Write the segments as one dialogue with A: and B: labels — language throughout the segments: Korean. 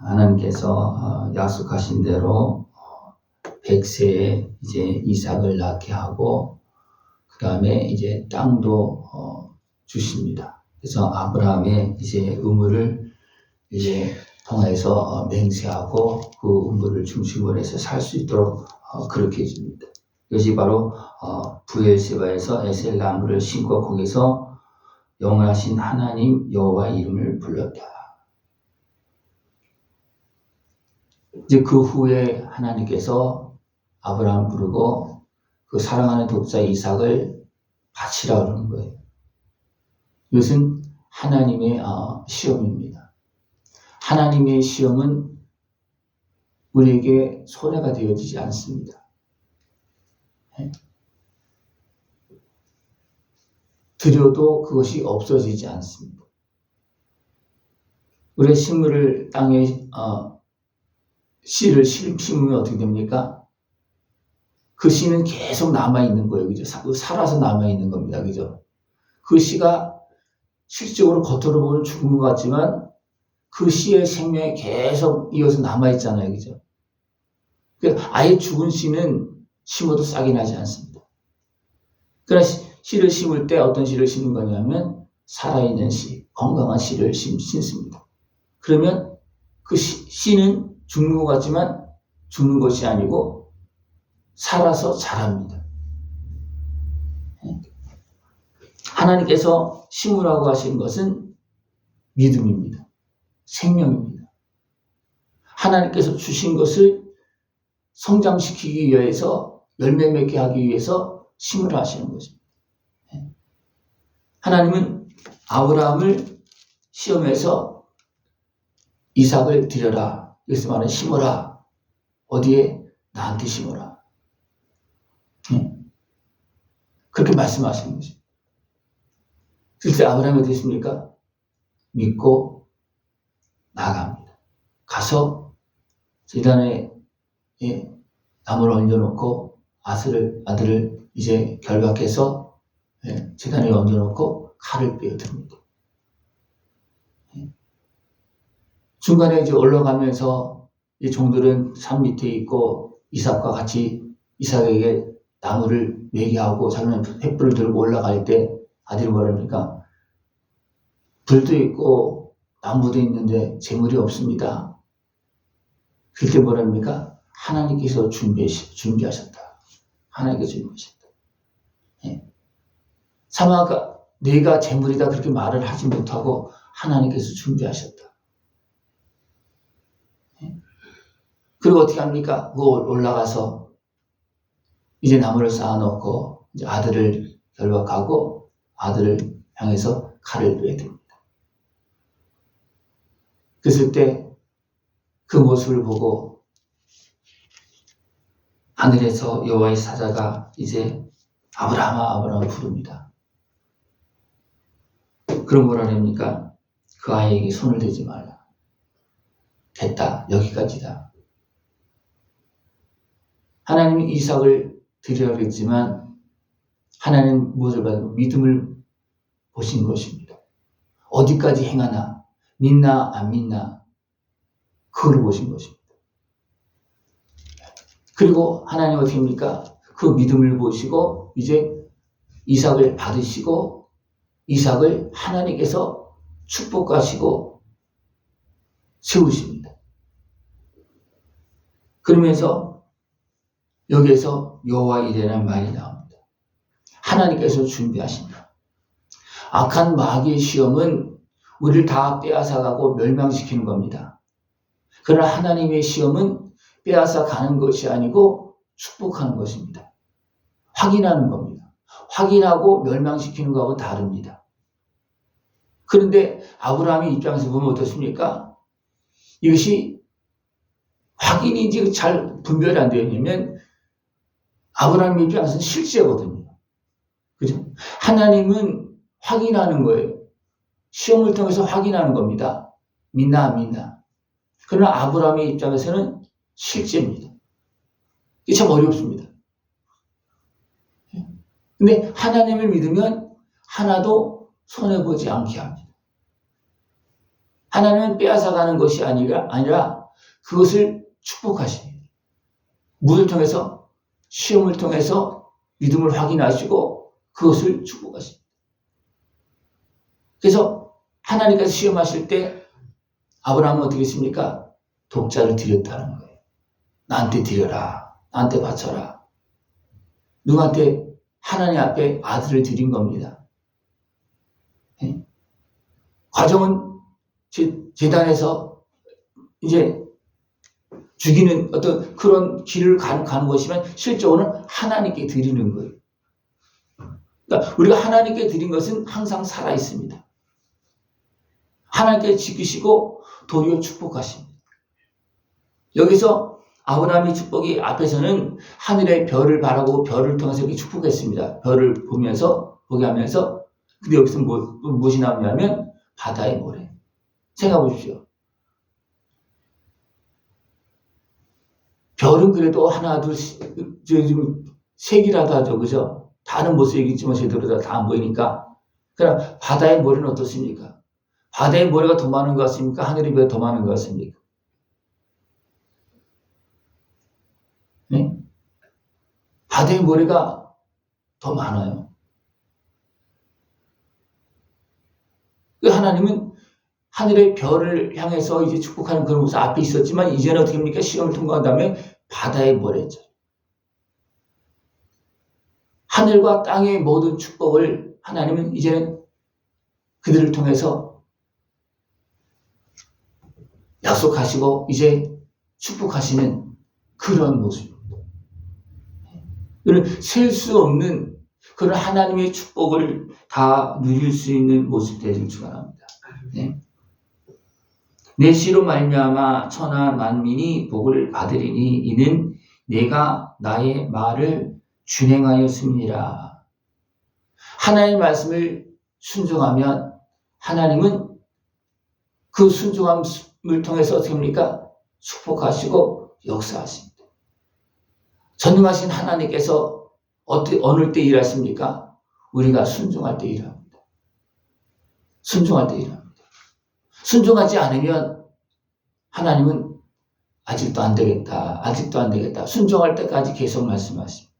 A: 하나님께서 약속하신 대로 100세에 이제 이삭을 낳게 하고 그 다음에 이제 땅도 주십니다. 그래서 아브라함의 이제 의무를 이제 통해서 맹세하고 그 의무를 중심으로 해서 살 수 있도록 그렇게 해줍니다. 이것이 바로 부엘세바에서 에셀 나무를 심고 거기서 영원하신 하나님 여호와 이름을 불렀다. 이제 그 후에 하나님께서 아브라함을 부르고 그 사랑하는 독자 이삭을 바치라 그러는 거예요. 이것은 하나님의 시험입니다. 하나님의 시험은 우리에게 손해가 되어지지 않습니다. 드려도 그것이 없어지지 않습니다. 우리가 식물을 땅에 씨를 심으면 어떻게 됩니까? 그 씨는 계속 남아있는 거예요. 그죠? 살아서 남아있는 겁니다. 그죠? 그 씨가 실질적으로 겉으로 보면 죽은 것 같지만 그 씨의 생명이 계속 이어서 남아있잖아요. 그죠? 아예 죽은 씨는 심어도 싹이 나지 않습니다. 그러나 씨를 심을 때 어떤 씨를 심는 거냐면 살아있는 씨, 건강한 씨를 심습니다. 그러면 그 씨는 죽는 것 같지만 죽는 것이 아니고 살아서 자랍니다. 하나님께서 심으라고 하신 것은 믿음입니다. 생명입니다. 하나님께서 주신 것을 성장시키기 위해서 열매 맺게 하기 위해서 심으라 하시는 것입니다. 하나님은 아브라함을 시험해서 이삭을 드려라. 여기서 말하는 심어라. 어디에? 나한테 심어라. 그렇게 말씀하시는 거죠. 그때 아브라함이 어떻게 했습니까? 믿고 나갑니다. 가서 제단에 나무를 얹어놓고 아들을 이제 결박해서 제단에 얹어놓고 칼을 빼어듭니다. 중간에 이제 올라가면서 이 종들은 산 밑에 있고 이삭과 같이 이삭에게 나무를 매개하고 자기는 횃불을 들고 올라갈 때 아들이 뭐랍니까? 불도 있고 나무도 있는데 재물이 없습니다. 그때 뭐랍니까? 하나님께서 준비하셨다. 하나님께서 준비하셨다. 사마가 내가 재물이다 그렇게 말을 하지 못하고 하나님께서 준비하셨다. 그리고 어떻게 합니까? 올라가서 이제 나무를 쌓아놓고 이제 아들을 결박하고 아들을 향해서 칼을 빼야 됩니다. 그랬을 때 그 모습을 보고 하늘에서 여호와의 사자가 이제 아브라함을 부릅니다. 그럼 뭐라 합니까? 그 아이에게 손을 대지 말라. 됐다. 여기까지다. 하나님은 이삭을 드리라고 했지만 하나님은 무엇을 받고 믿음을 보신 것입니다. 어디까지 행하나, 믿나 안 믿나 그걸 보신 것입니다. 그리고 하나님 어떻게 합니까? 그 믿음을 보시고 이제 이삭을 받으시고 이삭을 하나님께서 축복하시고 세우십니다. 그러면서 여기에서 여호와 이레라는 말이 나옵니다. 하나님께서 준비하신다. 악한 마귀의 시험은 우리를 다 빼앗아가고 멸망시키는 겁니다. 그러나 하나님의 시험은 빼앗아가는 것이 아니고 축복하는 것입니다. 확인하는 겁니다. 확인하고 멸망시키는 것하고 다릅니다. 그런데 아브라함의 입장에서 보면 어떻습니까? 이것이 확인인지 잘 분별이 안 되냐면 아브라함의 입장에서는 실제거든요. 그죠? 하나님은 확인하는 거예요. 시험을 통해서 확인하는 겁니다. 믿나 안 믿나. 그러나 아브라함의 입장에서는 실제입니다. 이게 참 어렵습니다. 근데 하나님을 믿으면 하나도 손해보지 않게 합니다. 하나님은 빼앗아가는 것이 아니라 그것을 축복하십니다. 무엇을 통해서? 시험을 통해서 믿음을 확인하시고 그것을 축복하십니다. 그래서 하나님께서 시험하실 때 아브라함은 어떻게 했습니까? 독자를 드렸다는 거예요. 나한테 드려라. 나한테 바쳐라. 누구한테? 하나님 앞에 아들을 드린 겁니다. 네? 과정은 제단에서 이제 죽이는 어떤 그런 길을 가는 것이면 실적으로는 하나님께 드리는 거예요. 그러니까 우리가 하나님께 드린 것은 항상 살아 있습니다. 하나님께 지키시고 도리어 축복하십니다. 여기서 아브라함의 축복이 앞에서는 하늘의 별을 바라고 별을 통해서 이렇게 축복했습니다. 별을 보게 하면서 근데 여기서 무엇이 나오냐면 바다의 모래. 생각해 보십시오. 별은 그래도 하나, 둘, 지금 세 개라도 하죠. 그죠? 다른 모습이겠지만 제대로 다 안 보이니까. 그럼 바다의 모래는 어떻습니까? 바다의 모래가 더 많은 것 같습니까? 하늘의 별이 더 많은 것 같습니까? 네? 바다의 모래가 더 많아요. 하나님은 하늘의 별을 향해서 이제 축복하는 그런 모습 앞에 있었지만 이제는 어떻게 합니까? 시험을 통과한 다음에 바다의 모래죠. 하늘과 땅의 모든 축복을 하나님은 이제는 그들을 통해서 약속하시고 이제 축복하시는 그런 모습입니다. 셀 수 없는 그런 하나님의 축복을 다 누릴 수 있는 모습 되길 축원합니다. 네. 내 씨로 말미암아 천하 만민이 복을 받으리니 이는 내가 나의 말을 준행하였음이니라. 하나님의 말씀을 순종하면 하나님은 그 순종함을 통해서 어떻게 합니까? 축복하시고 역사하십니다. 전능하신 하나님께서 어느 때 일하십니까? 우리가 순종할 때 일합니다. 순종할 때 일합니다. 순종하지 않으면 하나님은 아직도 안 되겠다. 아직도 안 되겠다. 순종할 때까지 계속 말씀하십니다.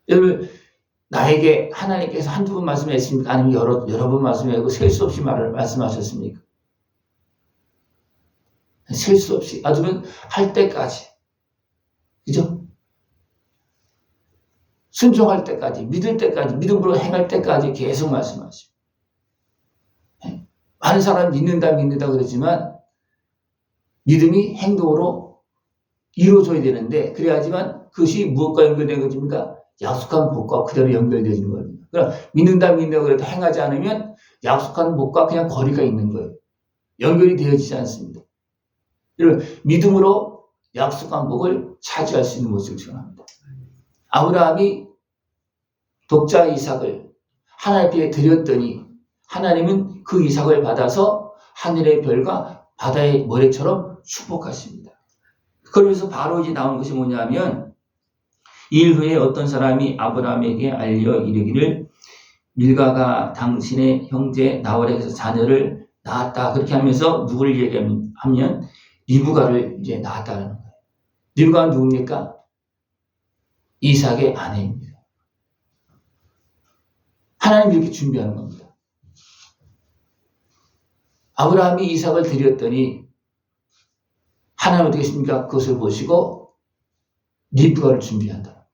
A: 여러분, 나에게 하나님께서 한두 번 말씀하셨습니까? 아니면 여러 번 말씀하시고 셀 수 없이 말씀하셨습니까? 셀 수 없이. 아주면 할 때까지. 그죠? 순종할 때까지, 믿을 때까지, 믿음으로 행할 때까지 계속 말씀하십니다. 많은 사람이 믿는다 그러지만 믿음이 행동으로 이루어져야 되는데 그래야지만 그것이 무엇과 연결된 것입니까? 약속한 복과 그대로 연결되는 겁니다. 그럼 믿는다 그래도 행하지 않으면 약속한 복과 그냥 거리가 있는 거예요. 연결이 되어지지 않습니다. 믿음으로 약속한 복을 차지할 수 있는 모습을 전합니다. 아브라함이 독자 이삭을 하나님께 드렸더니 하나님은 그 이삭을 받아서 하늘의 별과 바다의 모래처럼 축복하십니다. 그러면서 바로 이제 나온 것이 뭐냐면 일 후에 어떤 사람이 아브라함에게 알려 이르기를 밀가가 당신의 형제 나홀에게서 자녀를 낳았다. 그렇게 하면서 누구를 얘기하면 리브가를 이제 낳았다는 거예요. 리브가는 누굽니까? 이삭의 아내입니다. 하나님이 이렇게 준비하는 겁니다. 아브라함이 이삭을 드렸더니 하나님 어떻게 했습니까? 그것을 보시고 리브가를 준비한다.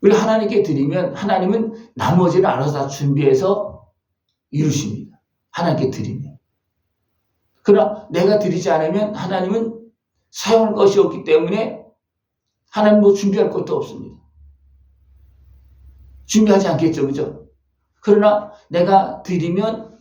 A: 우리 하나님께 드리면 하나님은 나머지를 알아서 다 준비해서 이루십니다. 하나님께 드리면. 그러나 내가 드리지 않으면 하나님은 사용할 것이 없기 때문에 하나님 뭐 준비할 것도 없습니다. 준비하지 않겠죠. 그죠? 그러나 내가 드리면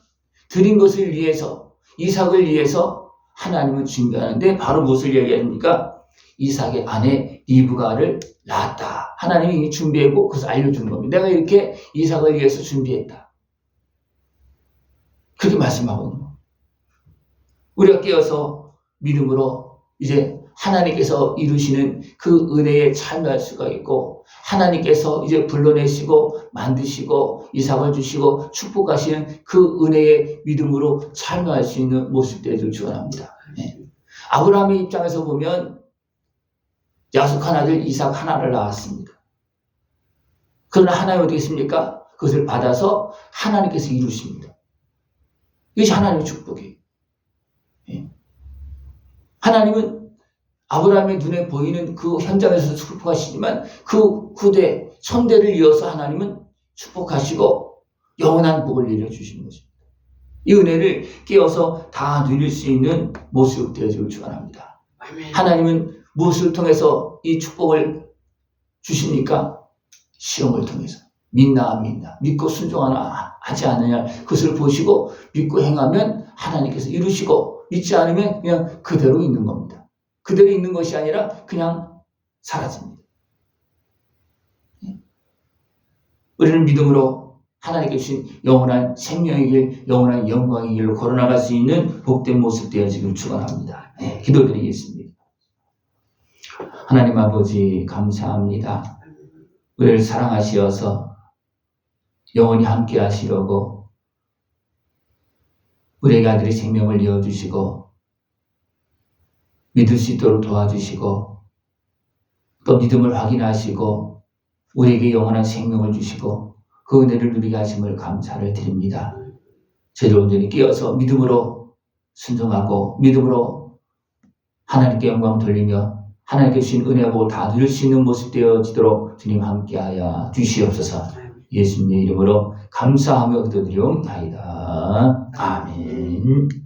A: 드린 것을 위해서 이삭을 위해서 하나님은 준비하는데 바로 무엇을 얘기합니까? 이삭의 아내 리브가를 낳았다. 하나님이 이미 준비하고 그것을 알려준 겁니다. 내가 이렇게 이삭을 위해서 준비했다. 그렇게 말씀하고 있는 겁니다. 우리가 깨어서 믿음으로 이제 하나님께서 이루시는 그 은혜에 참여할 수가 있고 하나님께서 이제 불러내시고 만드시고 이삭을 주시고 축복하시는 그 은혜의 믿음으로 참여할 수 있는 모습 되기를 축원합니다. 네. 아브라함의 입장에서 보면 약속한 아들 이삭 하나를 낳았습니다. 그러나 하나님 어떻게 했습니까? 그것을 받아서 하나님께서 이루십니다. 이것이 하나님의 축복이에요. 네. 하나님은 아브라함의 눈에 보이는 그 현장에서 축복하시지만 그 후대, 천대를 이어서 하나님은 축복하시고 영원한 복을 내려주시는 것입니다. 이 은혜를 깨어서 다 누릴 수 있는 모습 되어지길 축원합니다. 하나님은 무엇을 통해서 이 축복을 주십니까? 시험을 통해서. 믿나 안 믿나, 믿고 순종하나 하지 않느냐, 그것을 보시고 믿고 행하면 하나님께서 이루시고 믿지 않으면 그냥 그대로 있는 겁니다. 그대로 있는 것이 아니라 그냥 사라집니다. 우리는 믿음으로 하나님께 주신 영원한 생명의 길, 영원한 영광의 길로 걸어나갈 수 있는 복된 모습 되어지기를 축원합니다. 네, 기도드리겠습니다. 하나님 아버지 감사합니다. 우리를 사랑하시어서 영원히 함께 하시려고 우리에게 아들의 생명을 이어주시고 믿을 수 있도록 도와주시고 또 믿음을 확인하시고 우리에게 영원한 생명을 주시고 그 은혜를 누리게 하심을 감사를 드립니다. 저희들 온전히 끼어서 믿음으로 순종하고 믿음으로 하나님께 영광 돌리며 하나님께 주신 은혜와 복을 다 누릴 수 있는 모습 되어지도록 주님 함께하여 주시옵소서. 예수님의 이름으로 감사하며 기도드리옵나이다. 아멘.